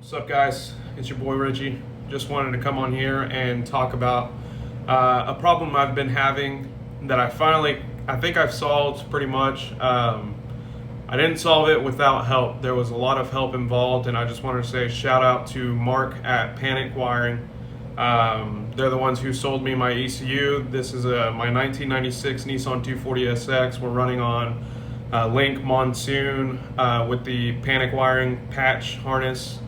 What's up, guys? It's your boy Richie. Just wanted to come on here and talk about a problem I've been having that I think I've solved pretty much. I didn't solve it without help. There was a lot of help involved, and I just wanted to say shout out to Mark at Panic Wiring. They're the ones who sold me my ECU. This is my 1996 Nissan 240SX. We're running on Link Monsoon with the Panic Wiring patch harness.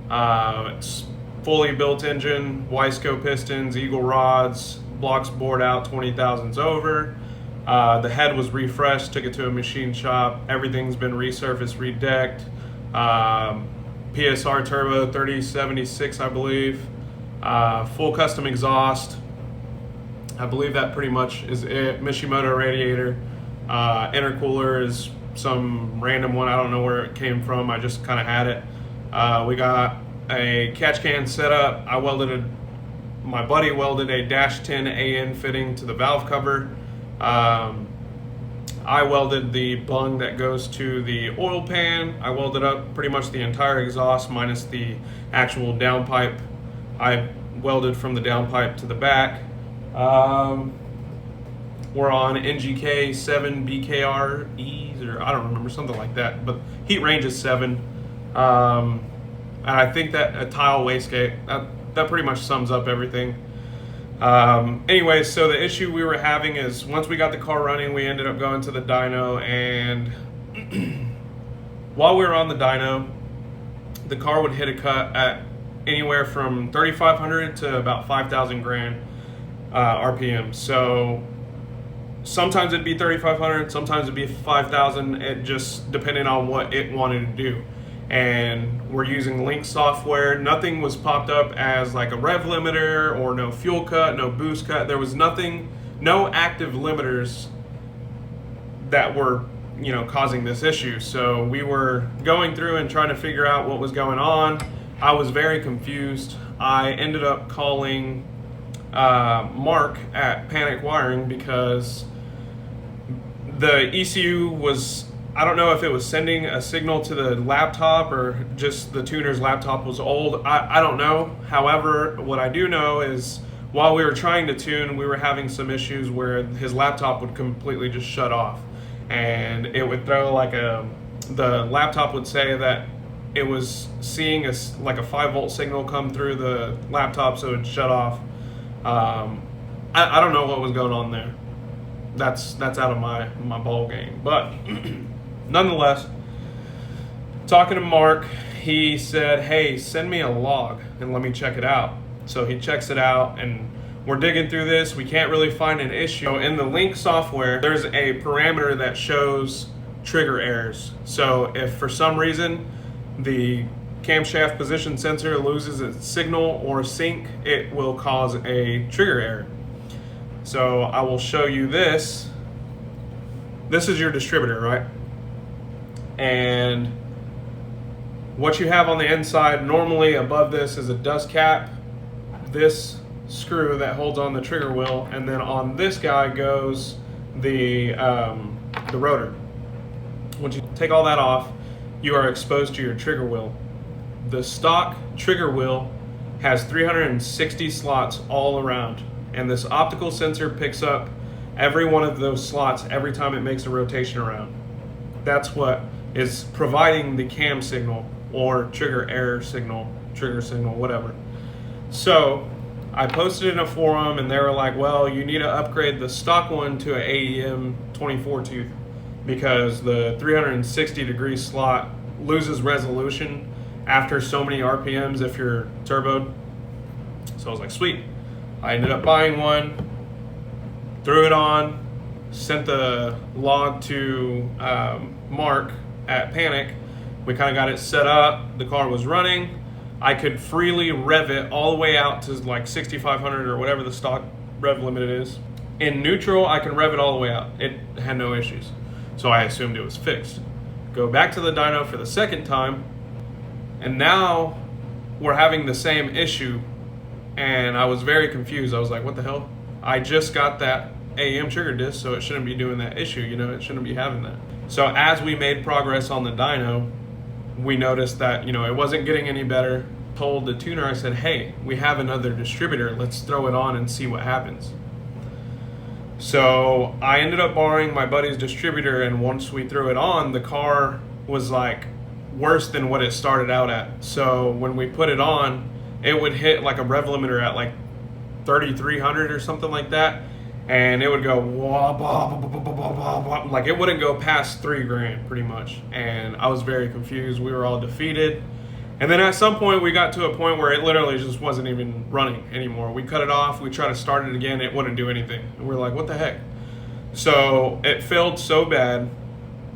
It's fully built engine, Wiseco pistons, Eagle rods, blocks bored out 20,000s over. The head was refreshed, took it to a machine shop. Everything's been resurfaced, redecked. PSR turbo 3076, I believe. Full custom exhaust. I believe that pretty much is it. Mishimoto radiator. Intercooler is some random one. I don't know where it came from. I just kind of had it. We got a catch can set up. My buddy welded a -10 AN fitting to the valve cover. I welded the bung that goes to the oil pan. I welded up pretty much the entire exhaust minus the actual downpipe. I welded from the downpipe to the back. We're on NGK 7 BKREs, or I don't remember, something like that, but heat range is 7. And I think that a tile wastegate, that pretty much sums up everything. Anyway, so the issue we were having is once we got the car running, we ended up going to the dyno, and while we were on the dyno, the car would hit a cut at anywhere from 3,500 to about 5,000 grand RPM. So sometimes it'd be 3,500, sometimes it'd be 5,000, it just depending on what it wanted to do. And we're using Link software. Nothing was popped up as like a rev limiter or no fuel cut, no boost cut. There was nothing, no active limiters that were, causing this issue. So we were going through and trying to figure out what was going on. I was very confused. I ended up calling Mark at Panic Wiring because the ECU was, I don't know if it was sending a signal to the laptop or just the tuner's laptop was old. I don't know. However, what I do know is while we were trying to tune, we were having some issues where his laptop would completely just shut off. And it would throw the laptop would say that it was seeing like a 5-volt signal come through the laptop, so it would shut off. I don't know what was going on there. That's out of my ball game. But nonetheless, talking to Mark, he said, hey, send me a log and let me check it out. So he checks it out, and we're digging through this. We can't really find an issue. In the Link software, there's a parameter that shows trigger errors. So if for some reason the camshaft position sensor loses its signal or sync, it will cause a trigger error. So I will show you this. This is your distributor, right? And what you have on the inside, normally above this is a dust cap, this screw that holds on the trigger wheel, and then on this guy goes the rotor. Once you take all that off, you are exposed to your trigger wheel. The stock trigger wheel has 360 slots all around, and this optical sensor picks up every one of those slots every time it makes a rotation around. That's what is providing the cam signal or trigger error signal, trigger signal, whatever. So I posted in a forum, and they were like, well, you need to upgrade the stock one to an AEM 24 tooth because the 360 degree slot loses resolution after so many RPMs if you're turboed. So I was like, sweet. I ended up buying one, threw it on, sent the log to Mark at Panic. We kind of got it set up. The car was running. I could freely rev it all the way out to like 6,500 or whatever the stock rev limit is. In neutral, I can rev it all the way out. It had no issues. So I assumed it was fixed. Go back to the dyno for the second time, and now we're having the same issue, and I was very confused. I was like, what the hell? I just got that AM trigger disc, so it shouldn't be doing that issue, it shouldn't be having that. So as we made progress on the dyno, we noticed that, it wasn't getting any better. Told the tuner, I said, hey, we have another distributor, let's throw it on and see what happens. So I ended up borrowing my buddy's distributor, and once we threw it on, the car was like worse than what it started out at. So when we put it on, it would hit like a rev limiter at like 3,300 or something like that, and it would go wah, bah, bah, bah, bah, bah, bah, bah, like it wouldn't go past $3,000 pretty much. And I was very confused. We were all defeated. And then at some point we got to a point where it literally just wasn't even running anymore. We cut it off, we tried to start it again, it wouldn't do anything. And we're like, what the heck? So it failed so bad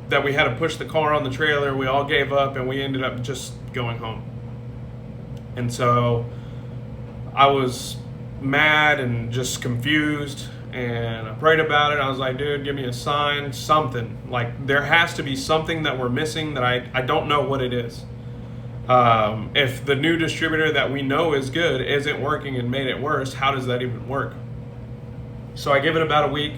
that we had to push the car on the trailer. We all gave up and we ended up just going home. And so I was mad and just confused, and I prayed about it. I was like, dude, give me a sign, something. Like, there has to be something that we're missing that I don't know what it is. If the new distributor that we know is good isn't working and made it worse, how does that even work? So I give it about a week,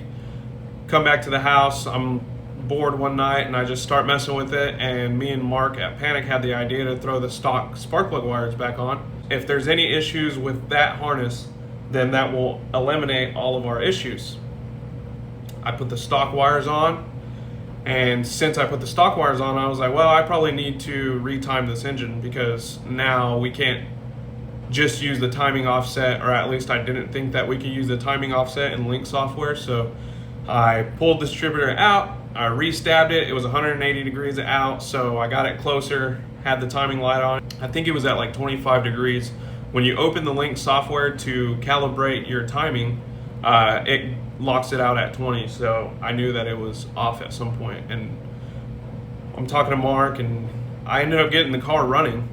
come back to the house, I'm bored one night and I just start messing with it, and me and Mark at Panic had the idea to throw the stock spark plug wires back on. If there's any issues with that harness, then that will eliminate all of our issues. I put the stock wires on, and since I put the stock wires on, I was like, well, I probably need to retime this engine, because now we can't just use the timing offset, or at least I didn't think that we could use the timing offset in Link software. So I pulled the distributor out, I re-stabbed it, it was 180 degrees out, so I got it closer, had the timing light on. I think it was at like 25 degrees. When you open the Link software to calibrate your timing, it locks it out at 20, so I knew that it was off at some point. And I'm talking to Mark, and I ended up getting the car running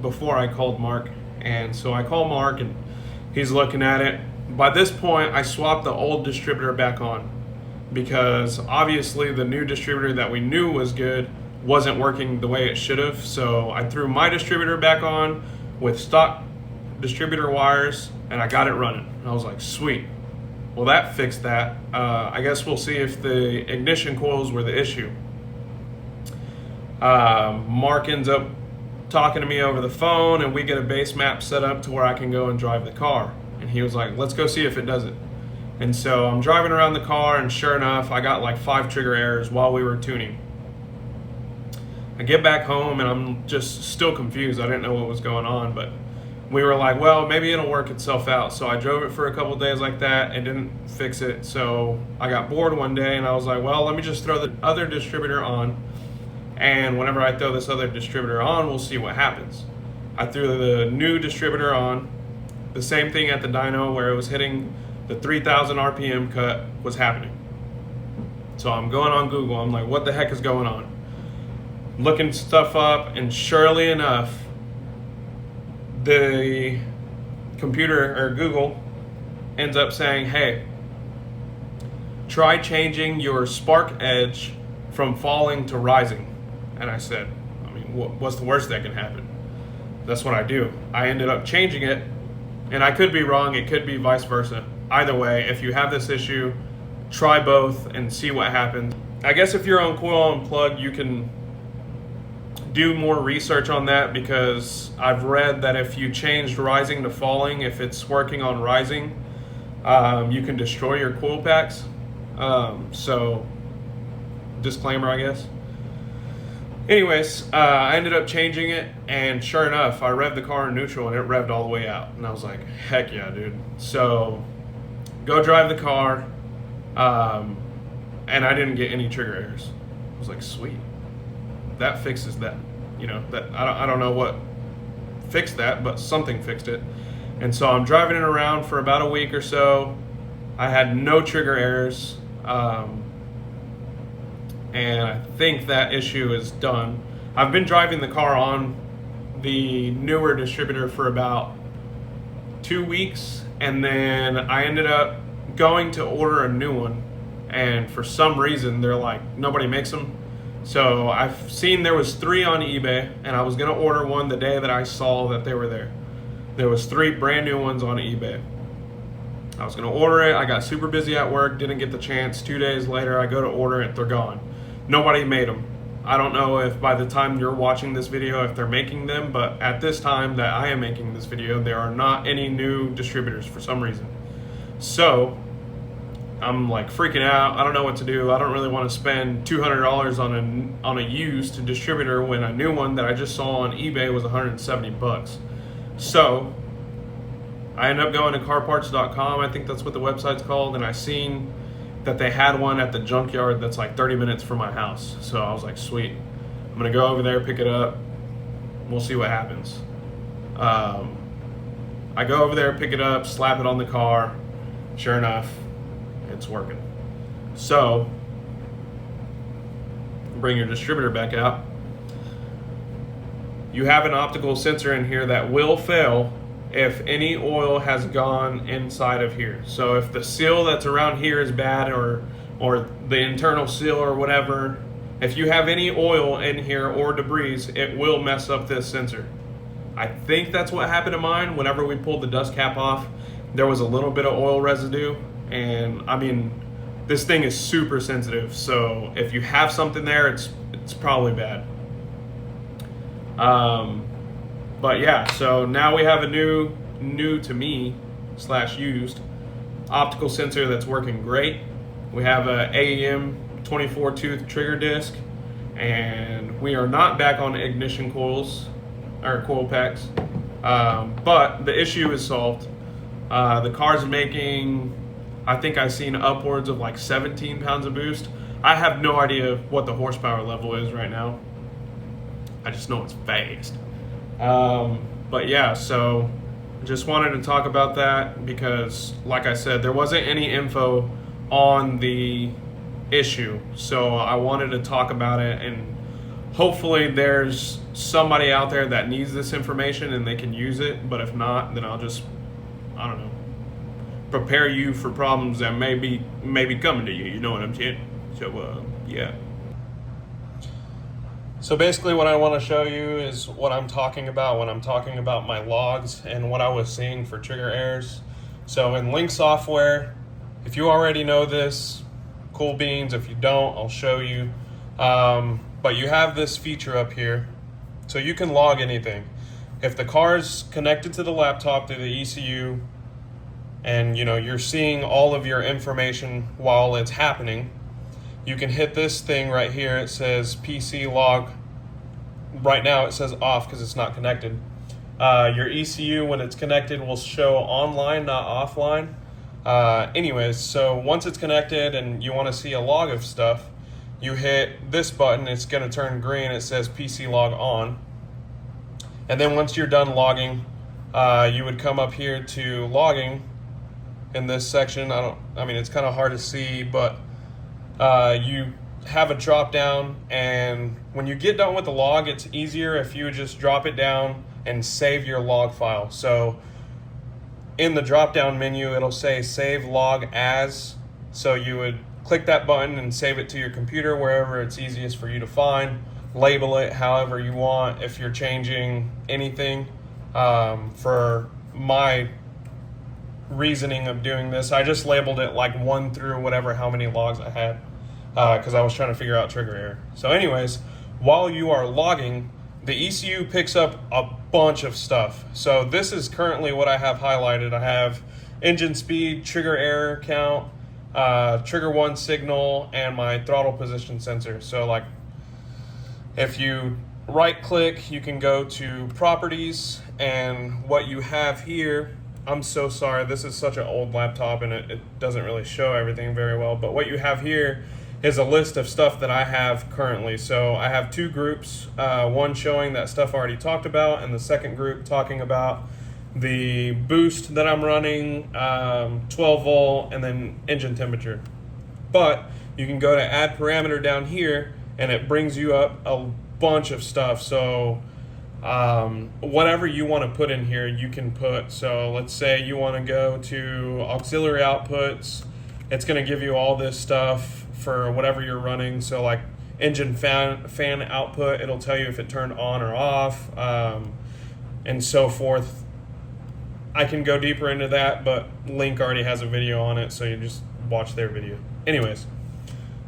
before I called Mark. And so I call Mark, and he's looking at it. By this point, I swapped the old distributor back on, because obviously the new distributor that we knew was good wasn't working the way it should have. So I threw my distributor back on with stock distributor wires, and I got it running. And I was like, sweet. Well, that fixed that. I guess we'll see if the ignition coils were the issue. Mark ends up talking to me over the phone, and we get a base map set up to where I can go and drive the car. And he was like, let's go see if it does it. And so I'm driving around the car, and sure enough, I got like 5 trigger errors while we were tuning. I get back home, and I'm just still confused. I didn't know what was going on, but we were like, well, maybe it'll work itself out. So I drove it for a couple days like that. It didn't fix it. So I got bored one day, and I was like, well, let me just throw the other distributor on. And whenever I throw this other distributor on, we'll see what happens. I threw the new distributor on. The same thing at the dyno, where it was hitting the 3,000 RPM cut was happening. So I'm going on Google. I'm like, what the heck is going on? Looking stuff up, and surely enough, the computer, or Google, ends up saying, hey, try changing your spark edge from falling to rising. And I said, I mean, what's the worst that can happen? That's what I do. I ended up changing it, and I could be wrong, it could be vice versa. Either way, if you have this issue, try both and see what happens. I guess if you're on Coil Unplugged, you can do more research on that, because I've read that if you changed rising to falling, if it's working on rising, you can destroy your coil packs. So disclaimer, I guess. Anyways, I ended up changing it, and sure enough, I revved the car in neutral and it revved all the way out. And I was like, heck yeah, dude. So go drive the car, and I didn't get any trigger errors. I was like, sweet. That fixes that. That I don't know what fixed that, but something fixed it. And so I'm driving it around for about a week or so. I had no trigger errors, and I think that issue is done. I've been driving the car on the newer distributor for about 2 weeks, and then I ended up going to order a new one, and for some reason they're like, nobody makes them. So I've seen there was 3 on eBay, and I was gonna order one the day that I saw that they were there. There was 3 brand new ones on eBay. I was gonna order it, I got super busy at work, didn't get the chance. 2 days later, I go to order it, they're gone. Nobody made them. I don't know if by the time you're watching this video, if they're making them, but at this time that I am making this video, there are not any new distributors for some reason. So I'm like freaking out. I don't know what to do. I don't really want to spend $200 on a used distributor when a new one that I just saw on eBay was 170 bucks. So I ended up going to carparts.com. I think that's what the website's called, and I seen that they had one at the junkyard that's like 30 minutes from my house. So I was like, sweet, I'm gonna go over there, pick it up, we'll see what happens. I go over there, pick it up, slap it on the car. Sure enough, it's working. So bring your distributor back out. You have an optical sensor in here that will fail if any oil has gone inside of here. So if the seal that's around here is bad, or the internal seal or whatever, if you have any oil in here or debris, it will mess up this sensor. I think that's what happened to mine. Whenever we pulled the dust cap off, there was a little bit of oil residue, and I mean, this thing is super sensitive, so if you have something there, it's probably bad. But yeah, so now we have a new to me / used optical sensor that's working great. We have a AEM 24 tooth trigger disc, and we are not back on ignition coils or coil packs, but the issue is solved. The car's making, I think I've seen upwards of like 17 pounds of boost. I have no idea what the horsepower level is right now. I just know it's fast. But yeah, so just wanted to talk about that because, like I said, there wasn't any info on the issue. So I wanted to talk about it, and hopefully there's somebody out there that needs this information and they can use it. But if not, then I'll just, I don't know, prepare you for problems that may be coming to you. You know what I'm saying? So yeah. So basically what I want to show you is what I'm talking about when I'm talking about my logs and what I was seeing for trigger errors. So in Link software, if you already know this, cool beans. If you don't, I'll show you. But you have this feature up here, so you can log anything. If the car's connected to the laptop through the ECU, and you know you're seeing all of your information while it's happening, you can hit this thing right here. It says PC log. Right now it says off because it's not connected. Your ECU, when it's connected, will show online, not offline. Anyways, so once it's connected and you want to see a log of stuff, you hit this button. It's going to turn green. It says PC log on. And then once you're done logging, you would come up here to logging in this section. I mean, it's kind of hard to see, but you have a drop down, and when you get done with the log, it's easier if you would just drop it down and save your log file. So in the drop down menu, it'll say save log as, so you would click that button and save it to your computer wherever it's easiest for you to find. Label it however you want if you're changing anything. For my reasoning of doing this, I just labeled it like 1 through whatever how many logs I had, because I was trying to figure out trigger error. So anyways, while you are logging, the ECU picks up a bunch of stuff. So this is currently what I have highlighted. I have engine speed, trigger error count, trigger 1 signal, and my throttle position sensor. So like if you right click, you can go to properties, and what you have here, I'm so sorry, this is such an old laptop and it doesn't really show everything very well, but what you have here is a list of stuff that I have currently. So I have 2 groups, one showing that stuff I already talked about, and the second group talking about the boost that I'm running, 12 volt, and then engine temperature. But you can go to add parameter down here, and it brings you up a bunch of stuff. So whatever you want to put in here, you can put. So let's say you want to go to auxiliary outputs. It's going to give you all this stuff for whatever you're running. So like engine fan output, it'll tell you if it turned on or off, and so forth. I can go deeper into that, but Link already has a video on it, so you just watch their video. Anyways,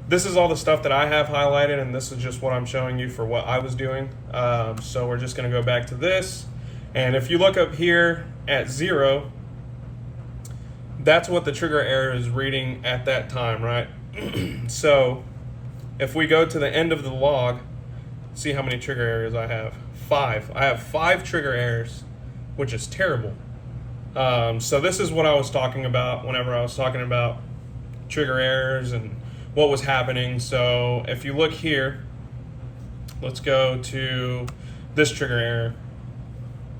this is all the stuff that I have highlighted, and this is just what I'm showing you for what I was doing. So we're just gonna go back to this. And if you look up here at 0, that's what the trigger error is reading at that time, right? So if we go to the end of the log, see how many trigger errors I have. 5. I have 5 trigger errors, which is terrible. So this is what I was talking about whenever I was talking about trigger errors and what was happening. So if you look here, let's go to this trigger error.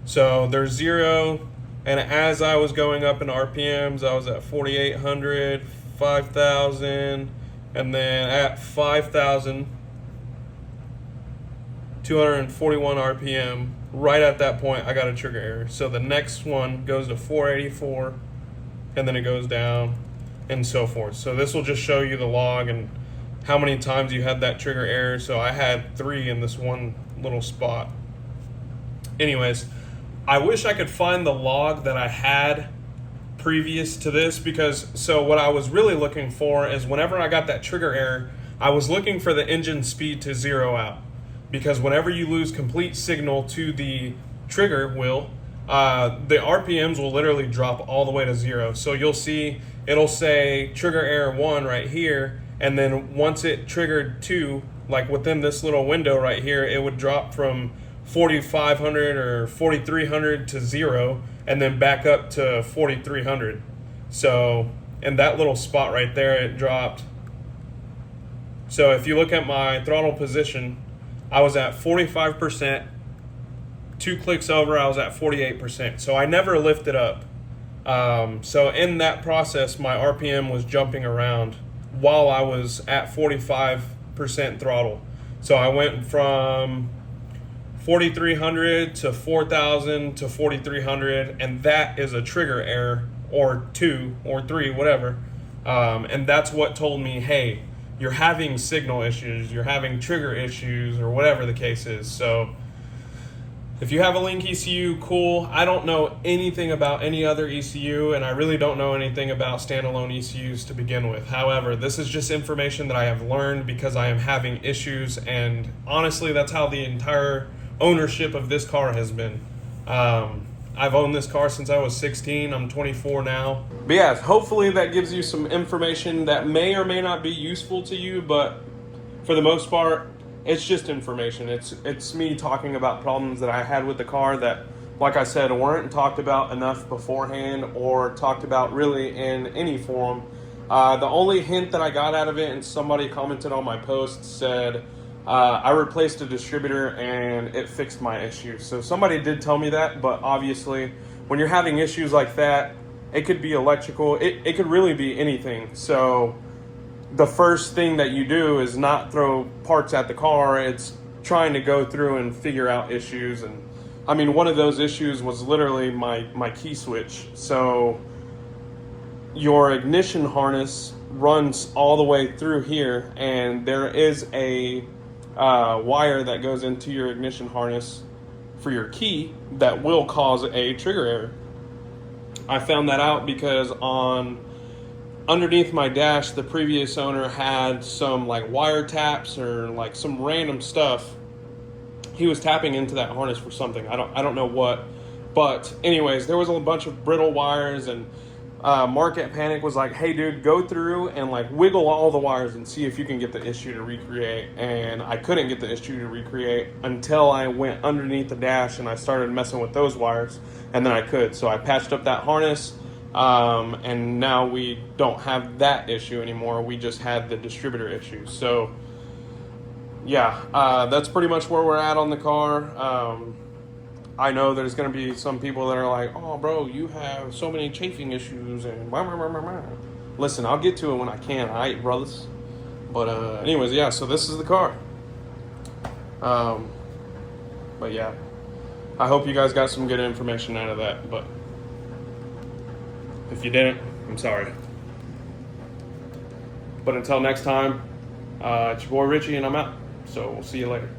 So there's 0, and as I was going up in RPMs, I was at 4,800, 5,000, and then at 5,241 RPM, right at that point, I got a trigger error. So the next one goes to 484, and then it goes down, and so forth. So this will just show you the log and how many times you had that trigger error. So I had 3 in this one little spot. Anyways, I wish I could find the log that I had previous to this, because so what I was really looking for is whenever I got that trigger error, I was looking for the engine speed to 0 out, because whenever you lose complete signal to the trigger wheel, the RPMs will literally drop all the way to 0. So you'll see it'll say trigger error 1 right here, and then once it triggered 2, like within this little window right here, it would drop from 4,500 or 4,300 to 0, and then back up to 4,300. So in that little spot right there, it dropped. So if you look at my throttle position, I was at 45%. 2 clicks over, I was at 48%. So I never lifted up. So in that process, my RPM was jumping around while I was at 45% throttle. So I went from 4,300 to 4,000 to 4,300, and that is a trigger error, or 2 or 3, whatever. And that's what told me, hey, you're having signal issues, you're having trigger issues, or whatever the case is. So if you have a Link ECU, cool. I don't know anything about any other ECU, and I really don't know anything about standalone ECUs to begin with. However, this is just information that I have learned because I am having issues, and honestly, that's how the entire ownership of this car has been. I've owned this car since I was 16. I'm 24 now. But yeah, hopefully that gives you some information that may or may not be useful to you, but for the most part, it's just information. It's me talking about problems that I had with the car that, like I said, weren't talked about enough beforehand or talked about really in any forum. The only hint that I got out of it, and somebody commented on my post, said, I replaced a distributor and it fixed my issue. So somebody did tell me that, but obviously when you're having issues like that, it could be electrical, it could really be anything. So the first thing that you do is not throw parts at the car, it's trying to go through and figure out issues. And I mean, one of those issues was literally my key switch. So your ignition harness runs all the way through here, and there is a wire that goes into your ignition harness for your key that will cause a trigger error. I found that out because underneath my dash, the previous owner had some like wire taps or like some random stuff. He was tapping into that harness for something. I don't know what, but anyways, there was a bunch of brittle wires, and Mark at Panic was like, hey dude, go through and like wiggle all the wires and see if you can get the issue to recreate. And I couldn't get the issue to recreate until I went underneath the dash and I started messing with those wires, and then I could. So I patched up that harness, and now we don't have that issue anymore. We just had the distributor issue. So yeah, that's pretty much where we're at on the car. I know there's going to be some people that are like, oh, bro, you have so many chafing issues and blah, blah, blah, blah, blah. Listen, I'll get to it when I can, all right, brothers? But anyways, yeah, so this is the car. But yeah, I hope you guys got some good information out of that. But if you didn't, I'm sorry. But until next time, it's your boy Richie, and I'm out. So we'll see you later.